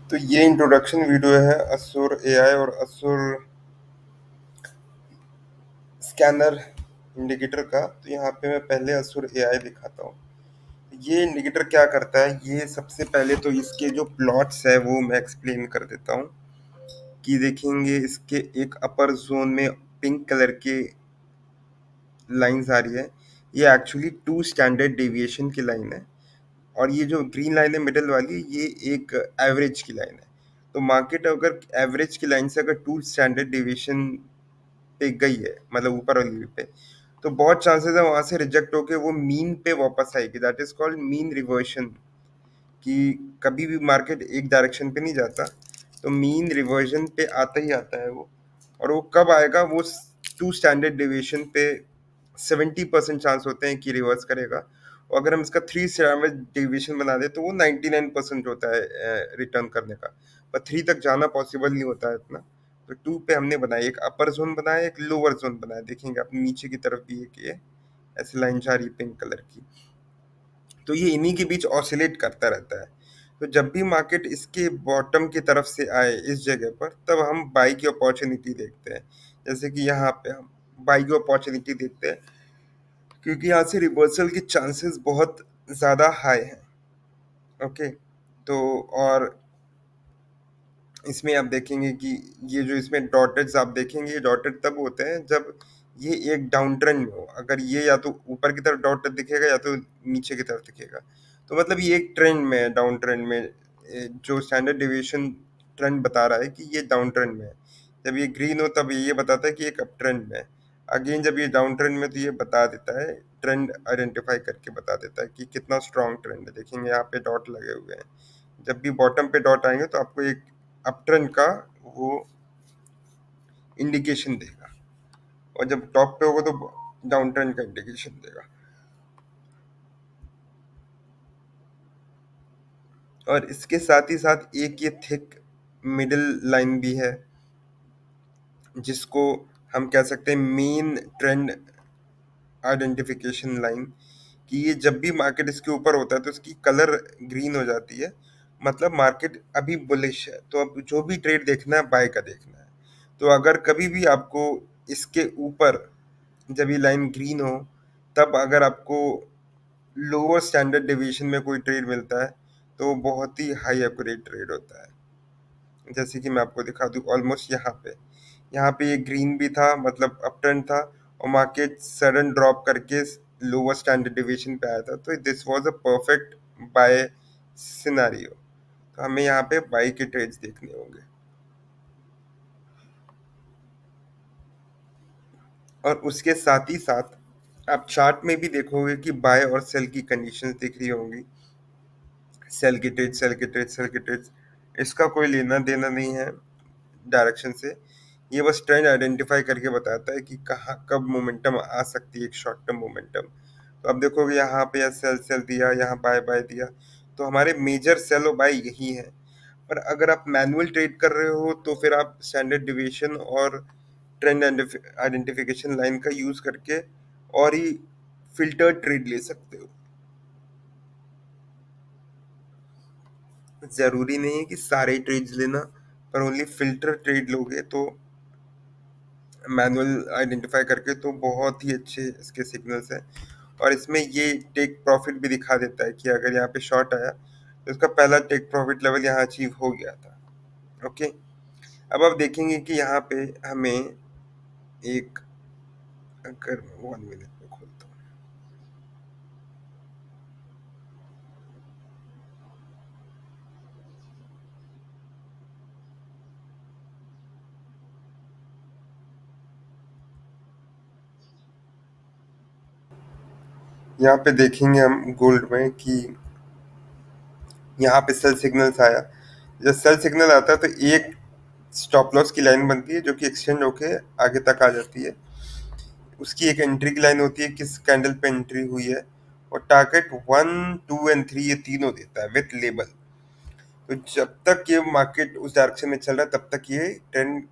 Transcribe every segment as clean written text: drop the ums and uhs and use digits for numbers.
तो ये introduction video है असुर एआई और असुर स्कैनर इंडिकेटर का। तो यहाँ पे मैं पहले असुर एआई दिखाता हूँ। ये इंडिकेटर क्या करता है, ये सबसे पहले तो इसके जो प्लॉट्स है वो मैं एक्सप्लेन कर देता हूँ। कि देखेंगे इसके एक अपर जोन में पिंक कलर की लाइंस आ रही है। ये एक्चुअली टू स्टैंडर्ड डेविएशन की लाइन है। और ये जो ग्रीन लाइन है मिडल वाली, ये एक एवरेज की लाइन है। तो मार्केट अगर एवरेज की लाइन से अगर टू स्टैंडर्ड डेविएशन पे गई है, मतलब ऊपर वाली पे, तो बहुत चांसेस है वहां से रिजेक्ट होके वो मीन पे वापस आएगी। That is called mean reversion. कि कभी भी मार्केट एक डायरेक्शन पे नहीं जाता, तो मीन रिवर्जन पे आता ही आता है वो। और वो कब आएगा, वो टू स्टैंडर्ड डेविएशन पे 70% चांस होते हैं कि रिवर्स करेगा। और अगर हम इसका थ्री स्टैंडर्ड डेविएशन बना दे तो वो 99% होता है रिटर्न करने का। पर थ्री तक जाना पॉसिबल नहीं होता है इतना। तो टू पे हमने बनाया, एक अपर जोन बनाया, एक लोअर जोन बनाया। देखेंगे आप नीचे की तरफ भी एक ये ऐसी लाइन जा रही पिंक कलर की। तो ये इन्हीं के बीच ऑसिलेट करता रहता है। तो जब भी मार्केट इसके बॉटम की तरफ से आए इस जगह पर, तब हम बाई की अपॉर्चुनिटी देखते हैं। जैसे कि यहाँ पे हम बाई की अपॉर्चुनिटी देखते हैं, क्योंकि यहाँ से रिवर्सल के चांसेस बहुत ज़्यादा हाई हैं। ओके। तो और इसमें आप देखेंगे कि ये जो इसमें डॉटेड्स आप देखेंगे, ये डॉटेड तब होते हैं जब ये एक डाउन ट्रेंड में हो। अगर ये या तो ऊपर की तरफ डॉटेड दिखेगा या तो नीचे की तरफ दिखेगा। तो मतलब ये एक ट्रेंड में है, डाउन ट्रेंड में। जो स्टैंडर्ड डेविएशन ट्रेंड बता रहा है कि ये डाउन ट्रेंड में है। जब ये ग्रीन हो तब ये बताता है कि एक अप ट्रेंड में है। अगेन जब ये डाउन ट्रेंड में, तो ये बता देता है, ट्रेंड आइडेंटिफाई करके बता देता है कि कितना स्ट्रॉन्ग ट्रेंड है। देखेंगे यहाँ पे डॉट लगे हुए हैं। जब भी बॉटम पे डॉट आएंगे तो आपको एक अप ट्रेंड का वो इंडिकेशन देगा। और जब टॉप पे होगा तो डाउन ट्रेंड का इंडिकेशन देगा। और इसके साथ ही साथ एक ये थिक मिडिल लाइन भी है, जिसको हम कह सकते हैं मेन ट्रेंड आइडेंटिफिकेशन लाइन। कि ये जब भी मार्केट इसके ऊपर होता है तो इसकी कलर ग्रीन हो जाती है, मतलब मार्केट अभी बुलिश है। तो अब जो भी ट्रेड देखना है, बाय का देखना है। तो अगर कभी भी आपको इसके ऊपर जब ये लाइन ग्रीन हो, तब अगर आपको लोअर स्टैंडर्ड डिवीजन में कोई ट्रेड मिलता है, तो वो बहुत ही हाई एक्यूरेट ट्रेड होता है। जैसे कि मैं आपको दिखा दूं, ऑलमोस्ट यहाँ पे ये ग्रीन भी था, मतलब अप ट्रेंड था। और मार्केट सडन ड्रॉप करके लोअर स्टैंडर्ड डिवीजन पे आया था। तो this was a perfect buy scenario. तो हमें यहाँ पे बाई के ट्रेड्स देखने होंगे। और उसके साथ ही साथ आप चार्ट में भी देखोगे कि बाय और सेल की कंडीशंस दिख रही होंगी। सेल की ट्रेड, सेल की ट्रेड, सेल की ट्रेड, इसका कोई लेना देना नहीं है डायरेक्शन से। ये बस ट्रेंड आइडेंटिफाई करके बताता है कि कहाँ कब मोमेंटम आ सकती है, एक शॉर्ट टर्म मोमेंटम। तो अब देखोगे यहाँ पे सेल सेल दिया, यहाँ बाय बाय दिया। तो हमारे मेजर सेल और बाय यही है। पर अगर आप मैनुअल ट्रेड कर रहे हो तो फिर आप स्टैंडर्ड डिविएशन और ट्रेंड आइडेंटिफिकेशन लाइन का यूज करके और ही फिल्टर ट्रेड ले सकते हो। जरूरी नहीं है कि सारे ट्रेड्स लेना, पर ओनली फिल्टर ट्रेड लोगे तो मैनुअल आइडेंटिफाई करके, तो बहुत ही अच्छे इसके सिग्नल्स हैं। और इसमें ये टेक प्रॉफिट भी दिखा देता है कि अगर यहाँ पे शॉर्ट आया तो इसका पहला टेक प्रॉफिट लेवल यहाँ अचीव हो गया था। ओके। अब आप देखेंगे कि यहाँ पे हमें एक, अगर 1 मिनट में खोलता हूँ, यहाँ पे देखेंगे हम गोल्ड में कि यहाँ पे सेल सिग्नल्स आया। जब सेल सिग्नल आता है तो एक स्टॉप लॉस की लाइन बनती है जो कि एक्सटेंड होके आगे तक आ जाती है। उसकी एक एंट्री की लाइन होती है, किस कैंडल पे एंट्री हुई है। और टारगेट 1, 2 एंड 3 ये तीनों देता है विथ लेबल। तो जब तक ये मार्केट उस डायरेक्शन में चल रहा है तब तक ये ट्रेंड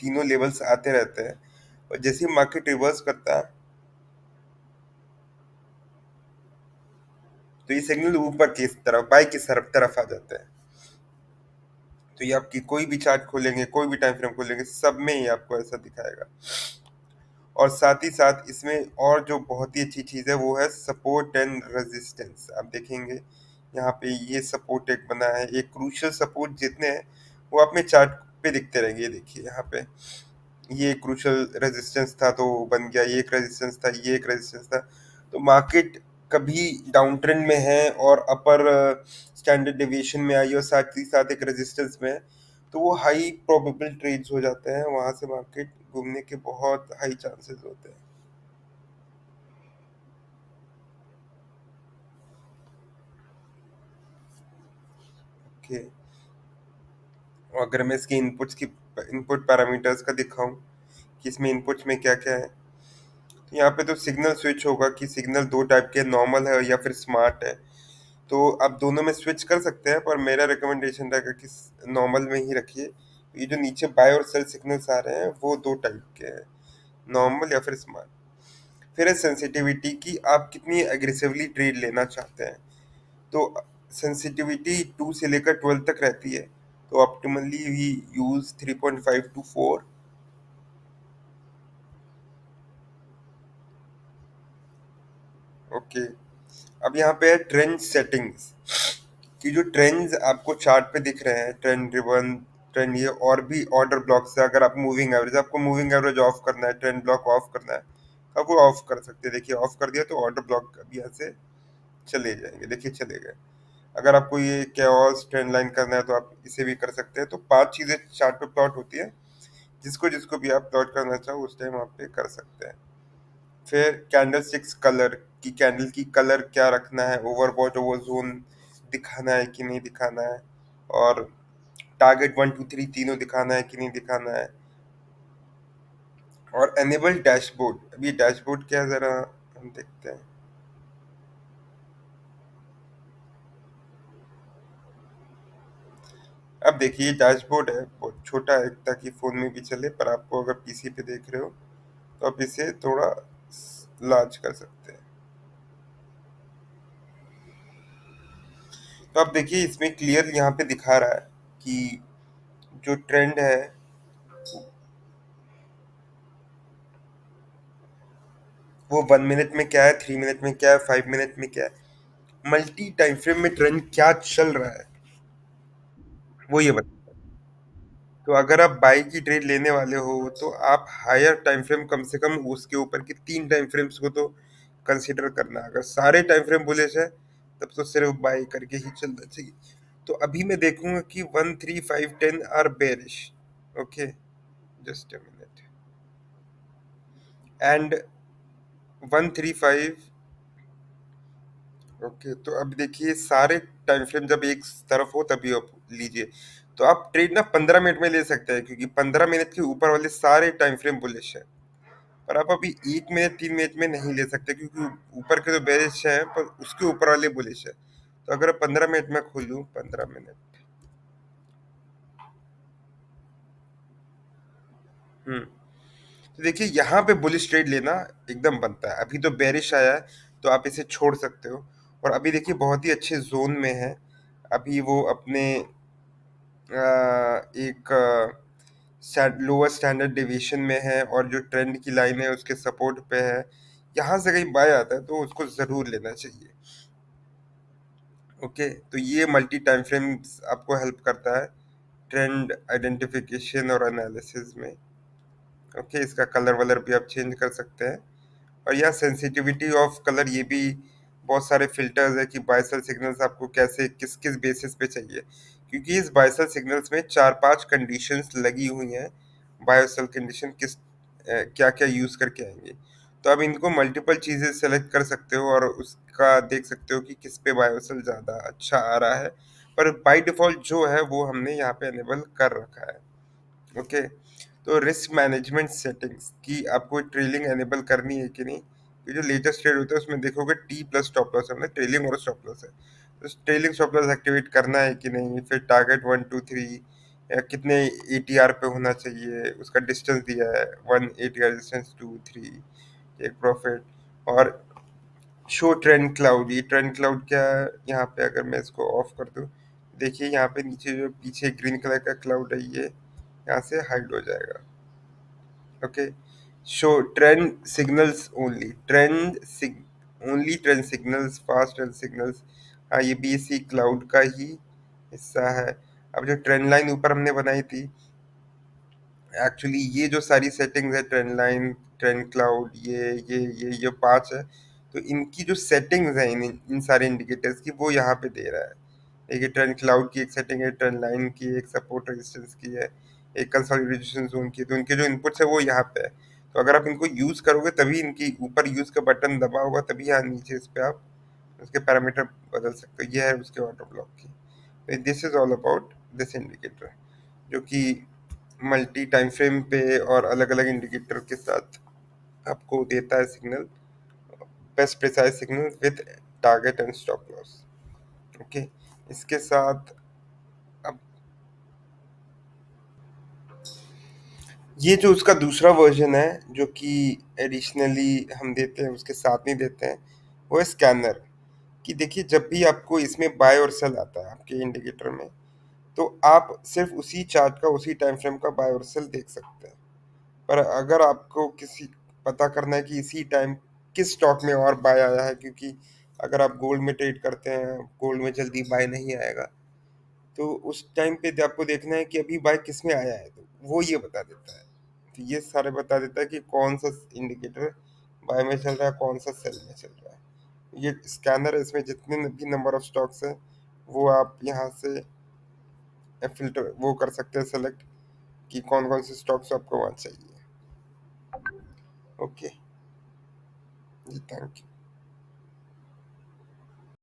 तीनों लेवल्स आते रहते हैं। और जैसे ही मार्केट रिवर्स करता है तो ये सिग्नल ऊपर की तरफ, बाई की तरफ आ जाता है। तो ये आपकी कोई भी चार्ट खोलेंगे, कोई भी टाइम फ्रेम खोलेंगे, सब में ये आपको ऐसा दिखाएगा। और साथ ही साथ इसमें और जो बहुत ही अच्छी चीज़ है वो है सपोर्ट एंड रेजिस्टेंस। आप देखेंगे यहाँ पे ये सपोर्ट एक बना है, एक क्रूशियल सपोर्ट जितने हैं वो अपने चार्ट पे दिखते रहेंगे। ये देखिए यहाँ पे ये क्रूशियल रेजिस्टेंस था तो बन गया, ये एक रेजिस्टेंस था, ये एक रेजिस्टेंस था। तो मार्केट कभी डाउन ट्रेंड में है और अपर स्टैंडर्ड डेविएशन में आई और साथ ही साथ एक रेजिस्टेंस में है, तो वो हाई प्रोबेबल ट्रेड्स हो जाते हैं, वहां से मार्केट घूमने के बहुत हाई चांसेस होते हैं। ओके, और अगर मैं इसके इनपुट पैरामीटर्स का दिखाऊं कि इसमें इनपुट्स में क्या क्या है, तो यहाँ पे तो सिग्नल स्विच होगा कि सिग्नल दो टाइप के, नॉर्मल है या फिर स्मार्ट है। तो आप दोनों में स्विच कर सकते हैं, पर मेरा रिकमेंडेशन रहेगा कि नॉर्मल में ही रखिए। ये जो नीचे बाय और सेल सिग्नल्स आ रहे हैं वो दो टाइप के हैं, नॉर्मल या फिर स्मार्ट। फिर है सेंसिटिविटी की, आप कितनी एग्रेसिवली ट्रेड लेना चाहते हैं। तो सेंसिटिविटी 2 से लेकर 12 तक रहती है, तो optimally we use 3.5 to 4। Okay, अब यहाँ पे है ट्रेंड सेटिंग्स, कि जो ट्रेंड्स आपको चार्ट पे दिख रहे हैं, ट्रेंड रिवन, ट्रेंड ये, और भी ऑर्डर ब्लॉक्स है। अगर आप मूविंग एवरेज, आपको मूविंग एवरेज ऑफ करना है, ट्रेंड ब्लॉक ऑफ करना है, तो आप वो ऑफ कर सकते हैं। देखिए ऑफ कर दिया तो ऑर्डर ब्लॉक अभी यहाँ से चले जाएंगे, देखिए चले गए। अगर आपको ये कैओस ट्रेंड लाइन करना है तो आप इसे भी कर सकते हैं। तो 5 चीजें चार्ट पे प्लॉट होती है, जिसको जिसको भी आप प्लॉट करना चाहो उस टाइम आप पे कर सकते हैं। फिर कैंडल स्टिक्स कलर, की कैंडल की कलर क्या रखना है, ओवरबॉट ओवर जोन दिखाना है कि नहीं दिखाना है, और टारगेट 1 2 3 तीनों दिखाना है कि नहीं दिखाना है। और एनेबल डैशबोर्ड, अभी डैशबोर्ड क्या है जरा हम देखते हैं। अब देखिए डैशबोर्ड है, बहुत छोटा है ताकि फोन में भी चले, पर आपको अगर पीसी पे देख रहे हो तो आप इसे थोड़ा लार्ज कर सकते हैं। तो आप देखिए इसमें क्लियर यहाँ पे दिखा रहा है कि जो ट्रेंड है वो 1 मिनट में क्या है, 3 मिनट में क्या है, 5 मिनट में क्या है, मल्टी टाइम फ्रेम में ट्रेंड क्या चल रहा है, वो ये बता। तो अगर आप बाई की ट्रेड लेने वाले हो तो आप हायर टाइम फ्रेम, कम से कम उसके ऊपर की 3 टाइम फ्रेम्स को तो कंसिडर करना। अगर सारे टाइम फ्रेम बुलिश है तब तो सिर्फ बाई करके ही चलना चाहिए। तो अभी मैं देखूंगा कि 1 3 5 10 are bearish. Okay, just a minute, and 1 3 5। Okay, तो अब देखिए सारे टाइम फ्रेम जब एक तरफ हो तभी आप लीजिए। तो आप ट्रेड ना 15 मिनट में ले सकते हैं, क्योंकि 15 मिनट के ऊपर वाले सारे टाइम फ्रेम बुलिश है। पर आप अभी 1 मिनट 3 मिनट में नहीं ले सकते, क्योंकि ऊपर के तो बेरिश है पर उसके ऊपर वाले बुलिश है। तो अगर 15 मिनट में खोलूं, 15 मिनट, तो देखिए यहाँ पे बुलिश ट्रेड लेना एकदम बनता है। अभी तो बेरिश आया है तो आप इसे छोड़ सकते हो। और अभी देखिए बहुत ही अच्छे जोन में है, अभी वो अपने एक लोअर स्टैंडर्ड डिवीजन में है, और जो ट्रेंड की लाइन है उसके सपोर्ट पे है। यहाँ से कहीं बाय आता है तो उसको जरूर लेना चाहिए। ओके, तो ये मल्टी टाइम फ्रेम्स आपको हेल्प करता है ट्रेंड आइडेंटिफिकेशन और एनालिसिस में। ओके, इसका कलर वलर भी आप चेंज कर सकते हैं। और यहाँ सेंसिटिविटी ऑफ कलर, ये भी बहुत सारे फिल्टर्स है कि बायसल सिग्नल्स आपको कैसे किस किस बेसिस पे चाहिए, क्योंकि इस बायसल सिग्नल्स में 4 5 कंडीशंस लगी हुई हैं। बायोसेल कंडीशन किस क्या क्या यूज करके आएंगे, तो आप इनको मल्टीपल चीजें सेलेक्ट कर सकते हो और उसका देख सकते हो कि किस पे बायोसेल ज्यादा अच्छा आ रहा है। पर बाय डिफॉल्ट जो है वो हमने यहाँ पे अनेबल कर रखा है। ओके, तो रिस्क मैनेजमेंट सेटिंग्स की आपको ट्रेलिंग एनेबल करनी है कि नहीं। ये जो लेटेस्ट ट्रेड होता है उसमें देखोगे टी प्लस स्टॉप लॉस है, मतलब ट्रेलिंग और स्टॉप लॉस है। तो ट्रेलिंग स्टॉप लॉस एक्टिवेट करना है कि नहीं, फिर टारगेट 1 2 3 कितने एटीआर पे होना चाहिए, उसका डिस्टेंस दिया है 1 एटीआर डिस्टेंस, 2 3 एक प्रॉफिट। और शो ट्रेंड क्लाउड, ये ट्रेंड क्लाउड क्या है, यहाँ पे अगर मैं इसको ऑफ कर दूं, देखिए यहाँ पे नीचे जो पीछे ग्रीन कलर का क्लाउड है ये यहाँ से हाइड हो जाएगा। Okay, show trend signals only, only trend signals, fast trend signals. हाँ, ये भी इसी क्लाउड का ही हिस्सा है। अब जो ट्रेंड लाइन ऊपर हमने बनाई थी, एक्चुअली ये जो सारी सेटिंग्स है, ट्रेंड लाइन, ट्रेंड क्लाउड, ये पांच है, तो इनकी जो सेटिंग्स है इन सारे इंडिकेटर्स की, वो यहाँ पे दे रहा है। एक ट्रेंड क्लाउड की एक सेटिंग है, ट्रेंड लाइन की एक, सपोर्ट रेजिस्टेंस की है, एक कंसोलिडेशन जोन की, तो इनके जो इनपुट्स है वो यहाँ पे है। तो अगर आप इनको यूज करोगे तभी, इनकी ऊपर यूज का बटन दबा होगा तभी यहाँ नीचे इस पे आप उसके पैरामीटर बदल सकते हो। ये है उसके ऑटो ब्लॉक की। This is all about this indicator, जो कि मल्टी टाइम फ्रेम पे और अलग अलग इंडिकेटर के साथ आपको देता है signal, best precise signal with target and stop loss. Okay, इसके साथ अब ये जो उसका दूसरा वर्जन है, जो कि एडिशनली हम देते हैं, उसके साथ नहीं देते हैं, वो है स्कैनर। कि देखिए, जब भी आपको इसमें बाय और सेल आता है आपके इंडिकेटर में, तो आप सिर्फ उसी चार्ट का, उसी टाइम फ्रेम का बाय और सेल देख सकते हैं। पर अगर आपको किसी पता करना है कि इसी टाइम किस स्टॉक में और बाय आया है, क्योंकि अगर आप गोल्ड में ट्रेड करते हैं, गोल्ड में जल्दी बाय नहीं आएगा, तो उस टाइम पे आपको देखना है कि अभी बाय किस में आया है, तो वो ये बता देता है। तो ये सारे बता देता है कि कौन सा इंडिकेटर बाय में चल रहा है, कौन सा सेल में चल रहा है। ये स्कैनर है, इसमें जितने भी नंबर ऑफ स्टॉक्स है वो आप यहाँ से फिल्टर वो कर सकते हैं, सेलेक्ट कि कौन कौन से स्टॉक्स आपको वहाँ चाहिए। ओके जी, थैंक यू।